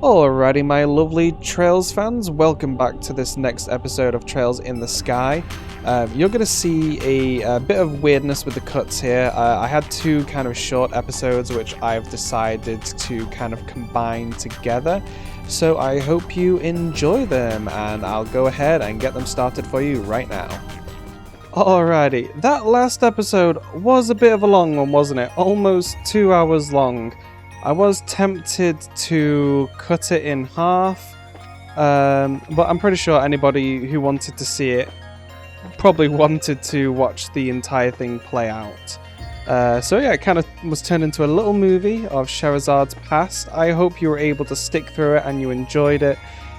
Alrighty, my lovely Trails fans, welcome back to this next episode of Trails in the Sky. You're going to see a bit of weirdness with the cuts here. I had two kind of short episodes which I've decided to kind of combine together, so I hope you enjoy them, and I'll go ahead and get them started for you right now. Alrighty, that last episode was a bit of a long one, wasn't it? Almost 2 hours long. I was tempted to cut it in half, but I'm pretty sure anybody who wanted to see it probably wanted to watch the entire thing play out. So yeah, it kind of was turned into a little movie of Scheherazad's past. I hope you were able to stick through it and you enjoyed it.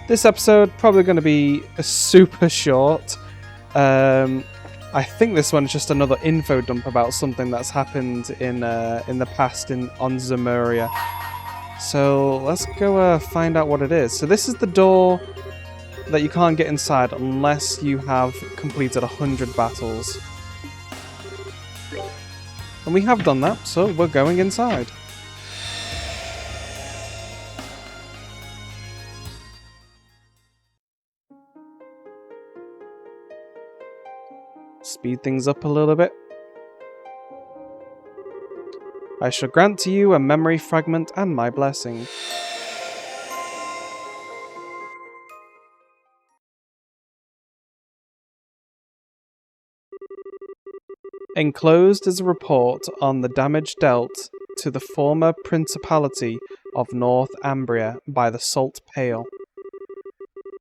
This episode probably going to be super short. I think this one's just another info dump about something that's happened in the past on Zemuria. So let's go find out what it is. So this is the door that you can't get inside unless you have completed 100 battles. And we have done that, so we're going inside. Speed things up a little bit. I shall grant to you a memory fragment and my blessing. Enclosed is a report on the damage dealt to the former Principality of North Ambria by the Salt Pale.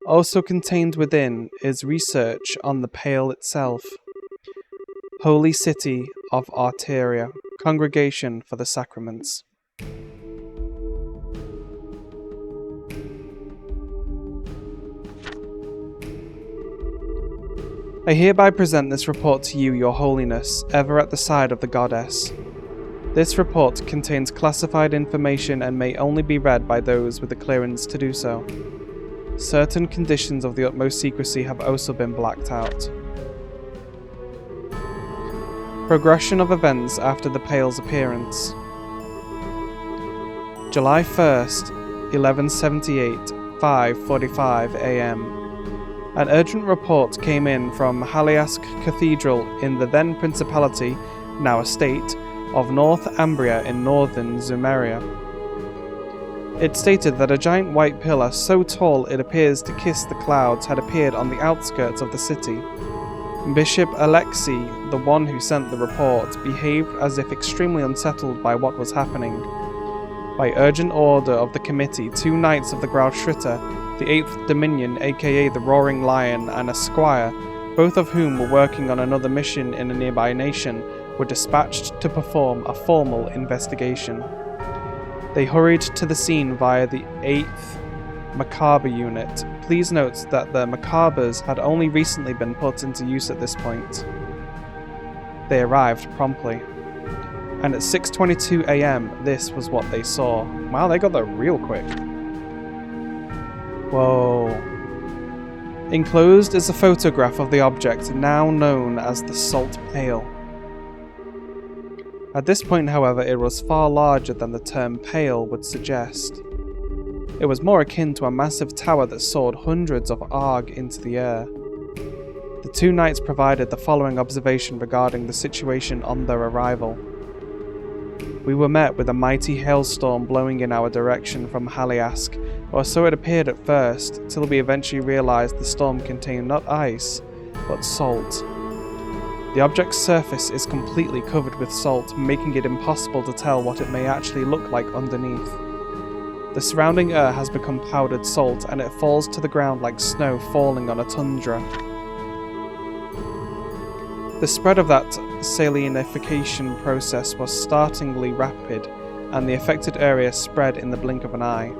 Also contained within is research on the Pale itself. Holy City of Arteria, Congregation for the Sacraments. I hereby present this report to you, Your Holiness, ever at the side of the Goddess. This report contains classified information and may only be read by those with the clearance to do so. Certain conditions of the utmost secrecy have also been blacked out. Progression of events after the Pale's appearance. July 1st, 1178, 5:45 AM. An urgent report came in from Haliask Cathedral in the then Principality, now Estate, of North Ambria in northern Zemuria. It stated that a giant white pillar so tall it appears to kiss the clouds had appeared on the outskirts of the city. Bishop Alexei, the one who sent the report, behaved as if extremely unsettled by what was happening. By urgent order of the committee, 2 knights of the Grauschritter, the 8th Dominion aka the Roaring Lion, and a squire, both of whom were working on another mission in a nearby nation, were dispatched to perform a formal investigation. They hurried to the scene via the 8th Macabre unit. Please note that the Macabres had only recently been put into use at this point. They arrived promptly. And at 6:22 AM, this was what they saw. Wow, they got there real quick. Whoa. Enclosed is a photograph of the object now known as the Salt Pale. At this point, however, it was far larger than the term pale would suggest. It was more akin to a massive tower that soared hundreds of arg into the air. The 2 knights provided the following observation regarding the situation on their arrival. We were met with a mighty hailstorm blowing in our direction from Haliask, or so it appeared at first, till we eventually realized the storm contained not ice, but salt. The object's surface is completely covered with salt, making it impossible to tell what it may actually look like underneath. The surrounding air has become powdered salt, and it falls to the ground like snow falling on a tundra. The spread of that salinification process was startlingly rapid, and the affected area spread in the blink of an eye.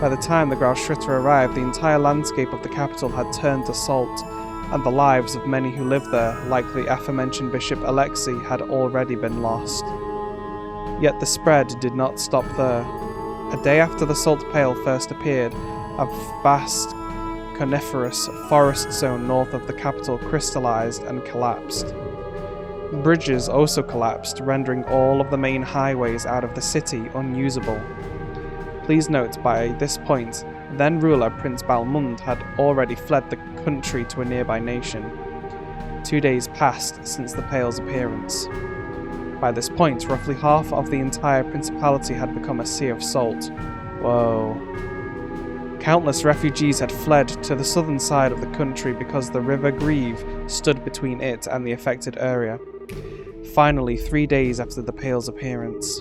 By the time the Grauschritter arrived, the entire landscape of the capital had turned to salt, and the lives of many who lived there, like the aforementioned Bishop Alexei, had already been lost. Yet the spread did not stop there. A day after the Salt Pale first appeared, a vast coniferous forest zone north of the capital crystallized and collapsed. Bridges also collapsed, rendering all of the main highways out of the city unusable. Please note, by this point, then ruler Prince Balmund had already fled the country to a nearby nation. 2 days passed since the Pale's appearance. By this point, roughly half of the entire principality had become a sea of salt. Whoa. Countless refugees had fled to the southern side of the country because the River Grieve stood between it and the affected area. Finally, 3 days after the Pale's appearance,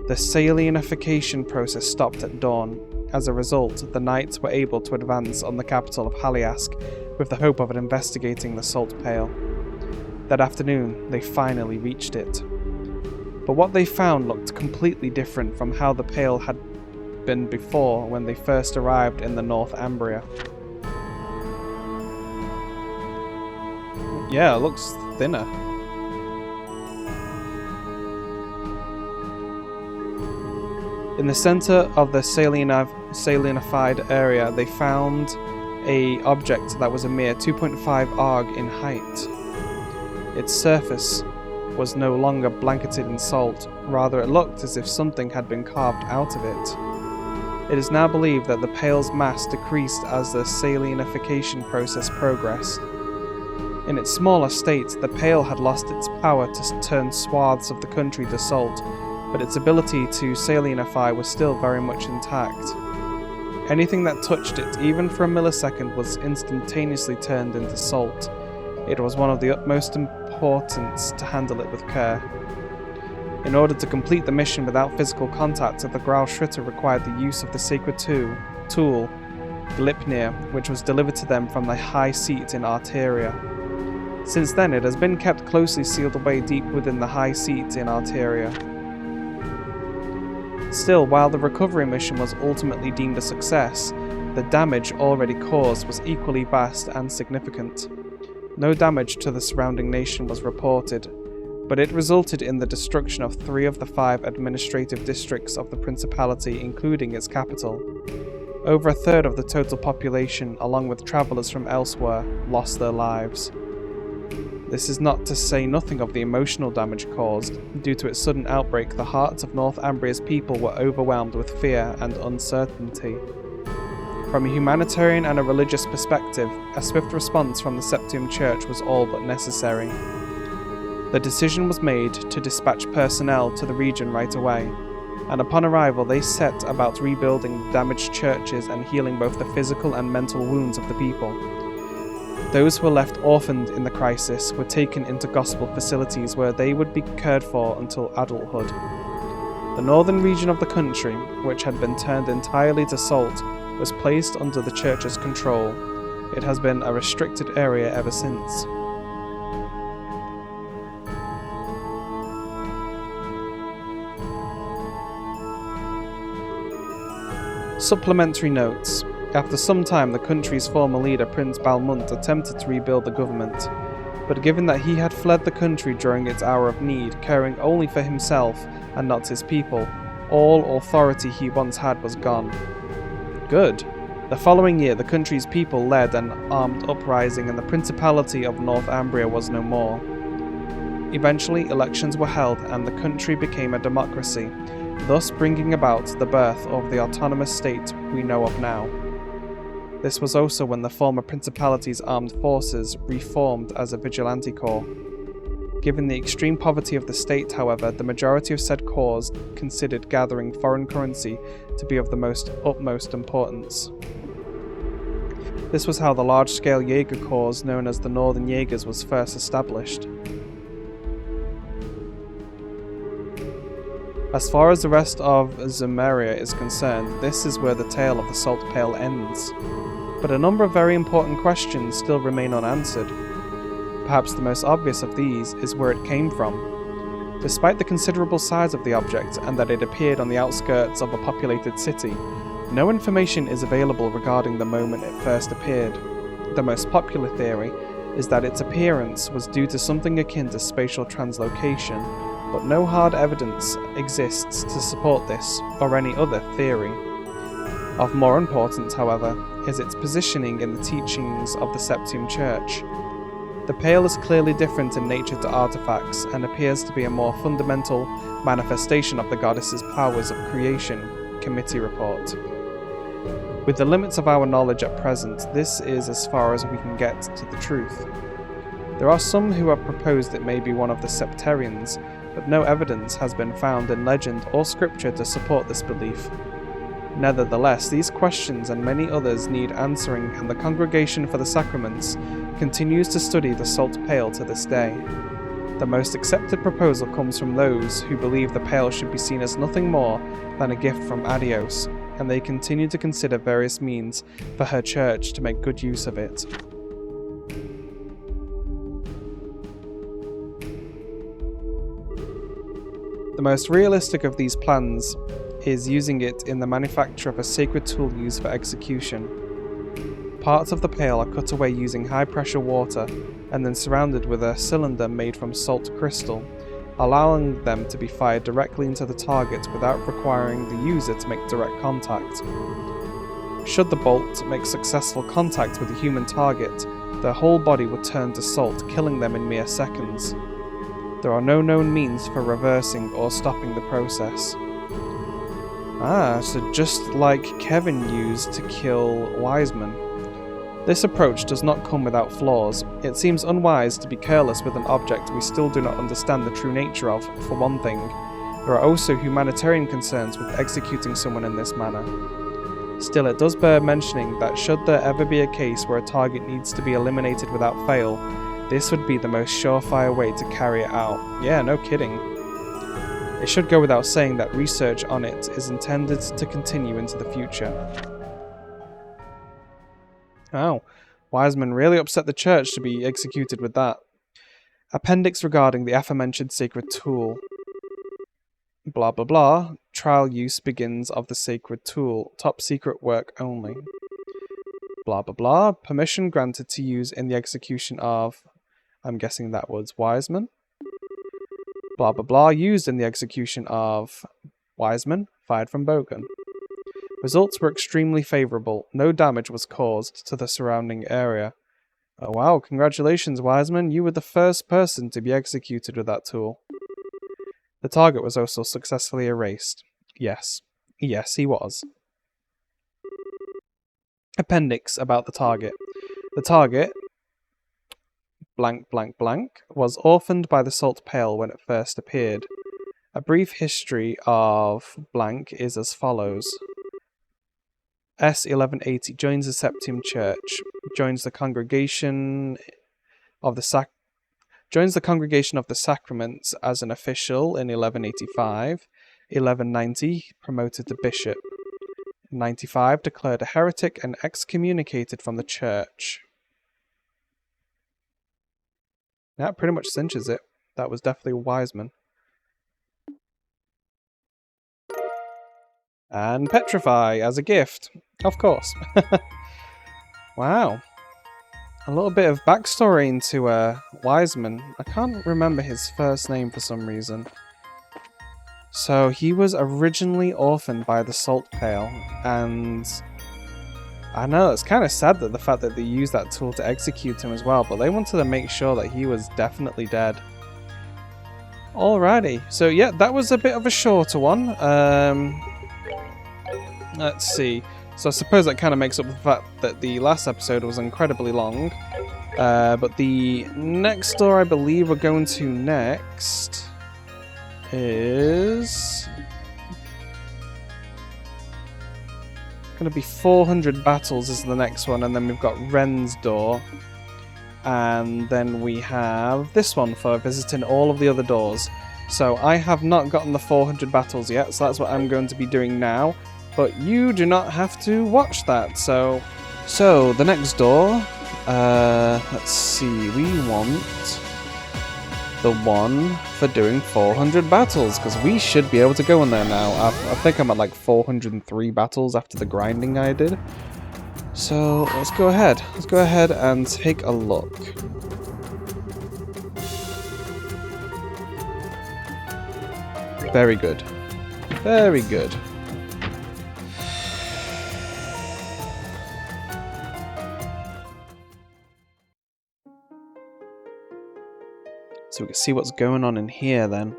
the salinification process stopped at dawn. As a result, the knights were able to advance on the capital of Haliask with the hope of investigating the Salt Pale. That afternoon, they finally reached it. But what they found looked completely different from how the Pale had been before when they first arrived in the North Ambria. Yeah, it looks thinner. In the center of the salinified area, they found an object that was a mere 2.5 arg in height. Its surface was no longer blanketed in salt, rather it looked as if something had been carved out of it. It is now believed that the Pale's mass decreased as the salinification process progressed. In its smaller state, the Pale had lost its power to turn swaths of the country to salt, but its ability to salinify was still very much intact. Anything that touched it, even for a millisecond, was instantaneously turned into salt. It was one of the utmost importance to handle it with care. In order to complete the mission without physical contact, the Grau Schritter required the use of the sacred tool, Glipnir, which was delivered to them from the high seat in Arteria. Since then, it has been kept closely sealed away deep within the high seat in Arteria. Still, while the recovery mission was ultimately deemed a success, the damage already caused was equally vast and significant. No damage to the surrounding nation was reported, but it resulted in the destruction of 3 of the 5 administrative districts of the principality, including its capital. Over a third of the total population, along with travellers from elsewhere, lost their lives. This is not to say nothing of the emotional damage caused. Due to its sudden outbreak, the hearts of North Ambria's people were overwhelmed with fear and uncertainty. From a humanitarian and a religious perspective, a swift response from the Septium Church was all but necessary. The decision was made to dispatch personnel to the region right away, and upon arrival they set about rebuilding the damaged churches and healing both the physical and mental wounds of the people. Those who were left orphaned in the crisis were taken into gospel facilities where they would be cared for until adulthood. The northern region of the country, which had been turned entirely to salt, was placed under the church's control. It has been a restricted area ever since. Supplementary notes. After some time, the country's former leader, Prince Balmund, attempted to rebuild the government, but given that he had fled the country during its hour of need, caring only for himself and not his people, all authority he once had was gone. Good. The following year, the country's people led an armed uprising and the Principality of North Ambria was no more. Eventually, elections were held and the country became a democracy, thus bringing about the birth of the autonomous state we know of now. This was also when the former Principality's armed forces reformed as a vigilante corps. Given the extreme poverty of the state, however, the majority of said corps considered gathering foreign currency to be of the utmost importance. This was how the large-scale Jaeger corps known as the Northern Jaegers was first established. As far as the rest of Zumeria is concerned, this is where the tale of the Salt Pale ends. But a number of very important questions still remain unanswered. Perhaps the most obvious of these is where it came from. Despite the considerable size of the object and that it appeared on the outskirts of a populated city, no information is available regarding the moment it first appeared. The most popular theory is that its appearance was due to something akin to spatial translocation, but no hard evidence exists to support this or any other theory. Of more importance, however, is its positioning in the teachings of the Septium Church. The Pale is clearly different in nature to artifacts and appears to be a more fundamental manifestation of the goddess's powers of creation, committee report. With the limits of our knowledge at present, this is as far as we can get to the truth. There are some who have proposed it may be one of the septarians, but no evidence has been found in legend or scripture to support this belief. Nevertheless, these questions and many others need answering, and the Congregation for the Sacraments continues to study the salt pail to this day. The most accepted proposal comes from those who believe the pail should be seen as nothing more than a gift from Adios, and they continue to consider various means for her church to make good use of it. The most realistic of these plans is using it in the manufacture of a sacred tool used for execution. Parts of the pail are cut away using high-pressure water and then surrounded with a cylinder made from salt crystal, allowing them to be fired directly into the target without requiring the user to make direct contact. Should the bolt make successful contact with a human target, their whole body would turn to salt, killing them in mere seconds. There are no known means for reversing or stopping the process. So just like Kevin used to kill Wiseman. This approach does not come without flaws. It seems unwise to be careless with an object we still do not understand the true nature of, for one thing. There are also humanitarian concerns with executing someone in this manner. Still, it does bear mentioning that should there ever be a case where a target needs to be eliminated without fail, this would be the most surefire way to carry it out. Yeah, no kidding. It should go without saying that research on it is intended to continue into the future. Oh, Wiseman really upset the church to be executed with that. Appendix regarding the aforementioned sacred tool. Blah blah blah. Trial use begins of the sacred tool. Top secret work only. Blah blah blah. Permission granted to use in the execution of... I'm guessing that was Wiseman. Blah blah blah. Used in the execution of Wiseman. Fired from Bogan. Results were extremely favourable. No damage was caused to the surrounding area. Oh wow, congratulations Wiseman, you were the first person to be executed with that tool. The target was also successfully erased. Yes. Yes, he was. Appendix about the target. The target, blank blank blank, was orphaned by the salt pail when it first appeared. A brief history of blank is as follows. S1180 joins the Septium Church, joins the Congregation of the Sacraments as an official in 1185, 1190 promoted to bishop, 95 declared a heretic and excommunicated from the church. That pretty much cinches it. That was definitely Wiseman. And petrify as a gift, of course. Wow. A little bit of backstory into Wiseman. I can't remember his first name for some reason. So he was originally orphaned by the salt pail, and I know it's kind of sad that the fact that they used that tool to execute him as well, but they wanted to make sure that he was definitely dead. Alrighty, so yeah, that was a bit of a shorter one. Let's see. So I suppose that kind of makes up for the fact that the last episode was incredibly long. But the next door I believe we're going to next is going to be 400 battles is the next one, and then we've got Ren's door, and then we have this one for visiting all of the other doors. So I have not gotten the 400 battles yet, so that's what I'm going to be doing now. But you do not have to watch that, so the next door, let's see, we want the one for doing 400 battles, because we should be able to go in there now. I think I'm at like 403 battles after the grinding I did. So let's go ahead and take a look. Very good. Very good. So we can see what's going on in here then.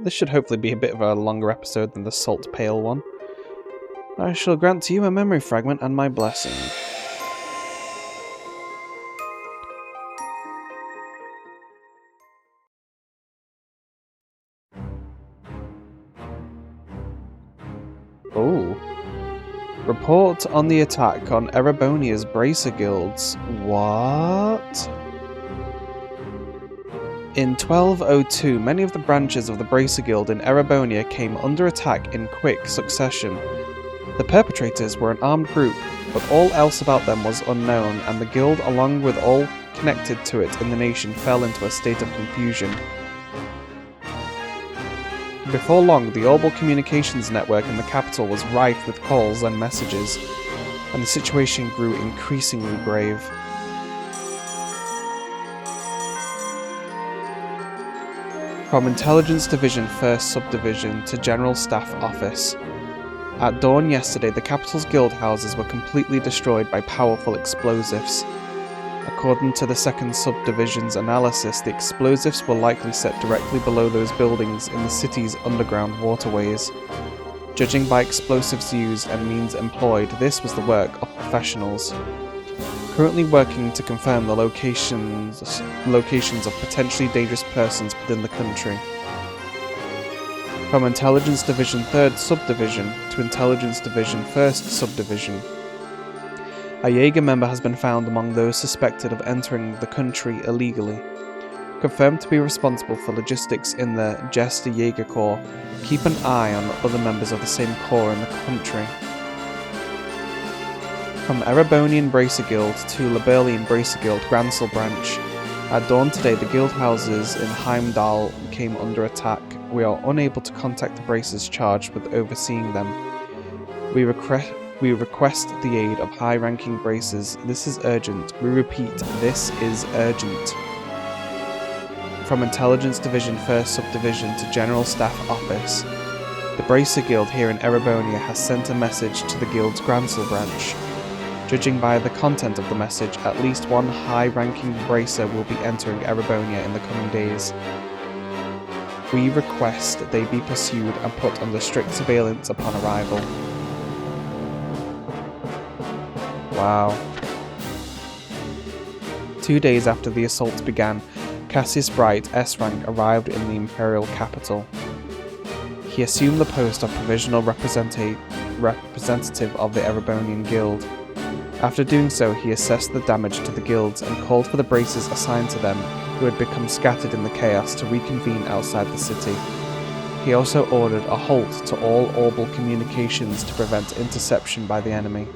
This should hopefully be a bit of a longer episode than the Salt Pail one. I shall grant to you a memory fragment and my blessing. Oh. Report on the attack on Erebonia's Bracer Guilds. What? In 1202, many of the branches of the Bracer Guild in Erebonia came under attack in quick succession. The perpetrators were an armed group, but all else about them was unknown, and the guild, along with all connected to it in the nation, fell into a state of confusion. Before long, the Orbal communications network in the capital was rife with calls and messages, and the situation grew increasingly grave. From Intelligence Division 1st Subdivision to General Staff Office. At dawn yesterday, the capital's guild houses were completely destroyed by powerful explosives. According to the 2nd Subdivision's analysis, the explosives were likely set directly below those buildings in the city's underground waterways. Judging by explosives used and means employed, this was the work of professionals. Currently working to confirm the locations of potentially dangerous persons within the country. From Intelligence Division 3rd Subdivision to Intelligence Division 1st Subdivision. A Jaeger member has been found among those suspected of entering the country illegally. Confirmed to be responsible for logistics in the Jester Jaeger Corps. Keep an eye on other members of the same corps in the country. From Erebonian Bracer Guild to Labelian Bracer Guild Gransel Branch. At dawn today, the guild houses in Heimdall came under attack. We are unable to contact the bracers charged with overseeing them. We request the aid of high-ranking bracers. This is urgent. We repeat, this is urgent. From Intelligence Division 1st Subdivision to General Staff Office. The Bracer Guild here in Erebonia has sent a message to the guild's Gransel branch. Judging by the content of the message, at least one high-ranking bracer will be entering Erebonia in the coming days. We request they be pursued and put under strict surveillance upon arrival. Wow. 2 days after the assault began, Cassius Bright, S-rank, arrived in the Imperial capital. He assumed the post of provisional representative of the Erebonian Guild. After doing so, he assessed the damage to the guilds and called for the bracers assigned to them, who had become scattered in the chaos, to reconvene outside the city. He also ordered a halt to all Orbal communications to prevent interception by the enemy.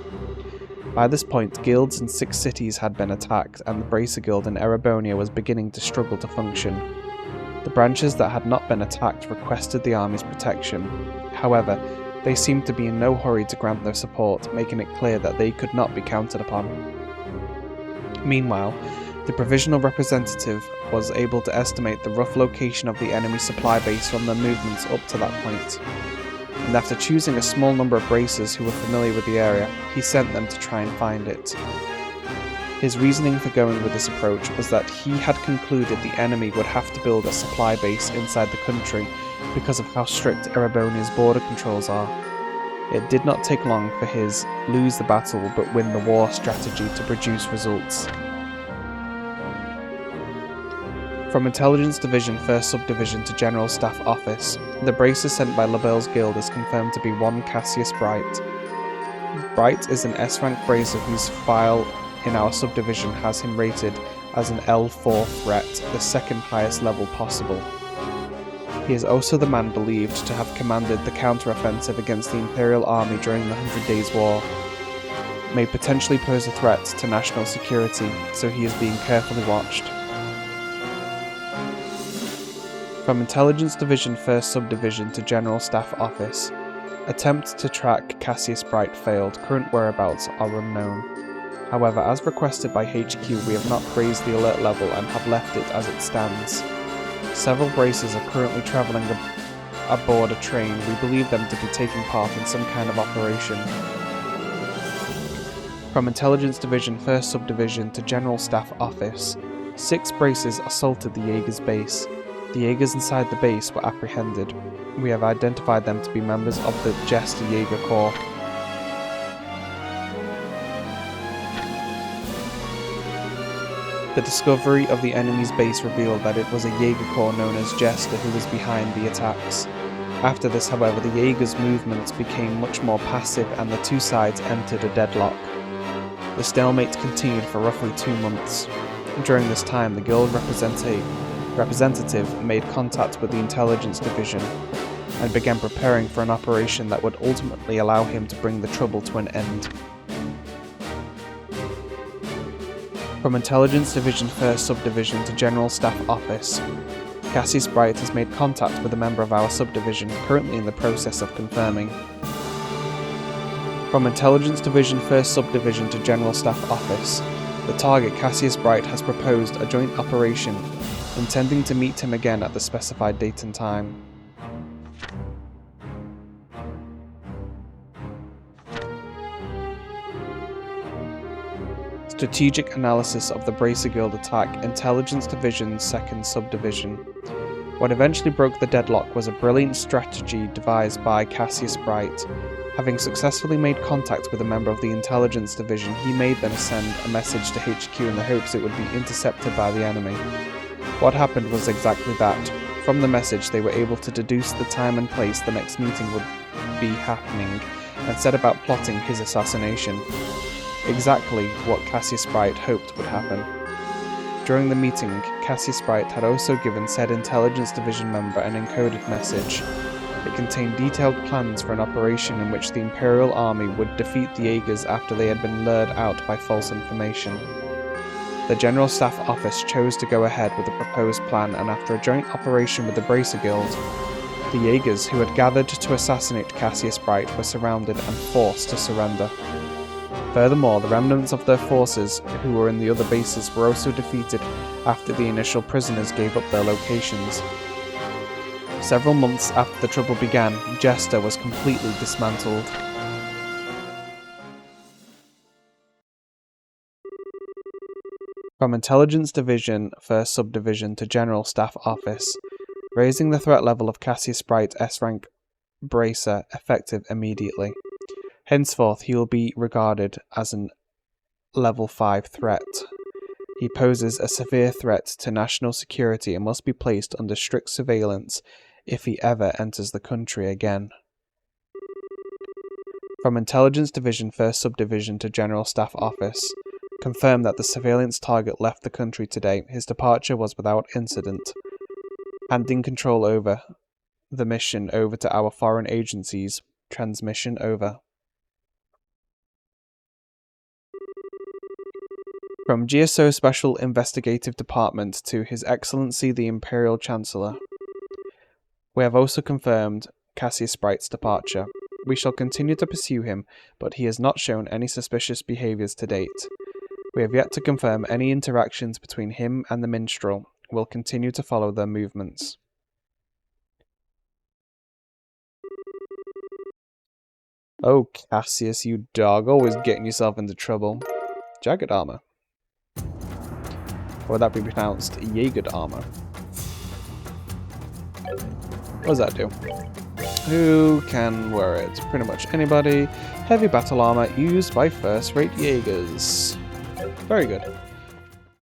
By this point, guilds in 6 cities had been attacked, and the Bracer Guild in Erebonia was beginning to struggle to function. The branches that had not been attacked requested the army's protection. However, they seemed to be in no hurry to grant their support, making it clear that they could not be counted upon. Meanwhile, the provisional representative was able to estimate the rough location of the enemy supply base from their movements up to that point. And after choosing a small number of bracers who were familiar with the area, he sent them to try and find it. His reasoning for going with this approach was that he had concluded the enemy would have to build a supply base inside the country because of how strict Erebonia's border controls are. It did not take long for his lose the battle but win the war strategy to produce results. From Intelligence Division 1st Subdivision to General Staff Office, the bracer sent by Labelle's Guild is confirmed to be one Cassius Bright. Bright is an S-rank bracer whose file in our subdivision has him rated as an L4 threat, the second highest level possible. He is also the man believed to have commanded the counter-offensive against the Imperial Army during the 100 Days War. May potentially pose a threat to national security, so he is being carefully watched. From Intelligence Division 1st Subdivision to General Staff Office. Attempt to track Cassius Bright failed. Current whereabouts are unknown. However, as requested by HQ, we have not raised the alert level and have left it as it stands. Several bracers are currently travelling aboard a train. We believe them to be taking part in some kind of operation. From Intelligence Division 1st Subdivision to General Staff Office. 6 bracers assaulted the Jaeger's base. The Jaegers inside the base were apprehended. We have identified them to be members of the Jester Jaeger Corps. The discovery of the enemy's base revealed that it was a Jaeger corps known as Jester who was behind the attacks. After this, however, the Jaeger's movements became much more passive and the two sides entered a deadlock. The stalemate continued for roughly 2 months. During this time, the guild representative made contact with the intelligence division and began preparing for an operation that would ultimately allow him to bring the trouble to an end. From Intelligence Division 1st Subdivision to General Staff Office, Cassius Bright has made contact with a member of our subdivision, currently in the process of confirming. From Intelligence Division 1st Subdivision to General Staff Office, the target Cassius Bright has proposed a joint operation, intending to meet him again at the specified date and time. Strategic Analysis of the Bracer Guild Attack, Intelligence Division's 2nd Subdivision. What eventually broke the deadlock was a brilliant strategy devised by Cassius Bright. Having successfully made contact with a member of the Intelligence Division, he made them send a message to HQ in the hopes it would be intercepted by the enemy. What happened was exactly that. From the message, they were able to deduce the time and place the next meeting would be happening, and set about plotting his assassination. Exactly what Cassius Bright hoped would happen. During the meeting, Cassius Bright had also given said Intelligence Division member an encoded message. It contained detailed plans for an operation in which the Imperial Army would defeat the Jaegers after they had been lured out by false information. The General Staff Office chose to go ahead with the proposed plan, and after a joint operation with the Bracer Guild, the Jaegers who had gathered to assassinate Cassius Bright were surrounded and forced to surrender. Furthermore, the remnants of their forces who were in the other bases were also defeated after the initial prisoners gave up their locations. Several months after the trouble began, Jester was completely dismantled. From Intelligence Division 1st Subdivision to General Staff Office, raising the threat level of Cassius Bright S-Rank Bracer effective immediately. Henceforth, he will be regarded as an level 5 threat. He poses a severe threat to national security and must be placed under strict surveillance if he ever enters the country again. From Intelligence Division 1st Subdivision to General Staff Office, confirm that the surveillance target left the country today. His departure was without incident. Handing control over the mission over to our foreign agencies. Transmission over. From GSO Special Investigative Department to His Excellency the Imperial Chancellor. We have also confirmed Cassius Bright's departure. We shall continue to pursue him, but he has not shown any suspicious behaviours to date. We have yet to confirm any interactions between him and the minstrel. We'll continue to follow their movements. Oh, Cassius, you dog, always getting yourself into trouble. Jagged armor. Or would that be pronounced Jaegered armor? What does that do? Who can wear it? Pretty much anybody. Heavy battle armor used by first-rate Jaegers. Very good.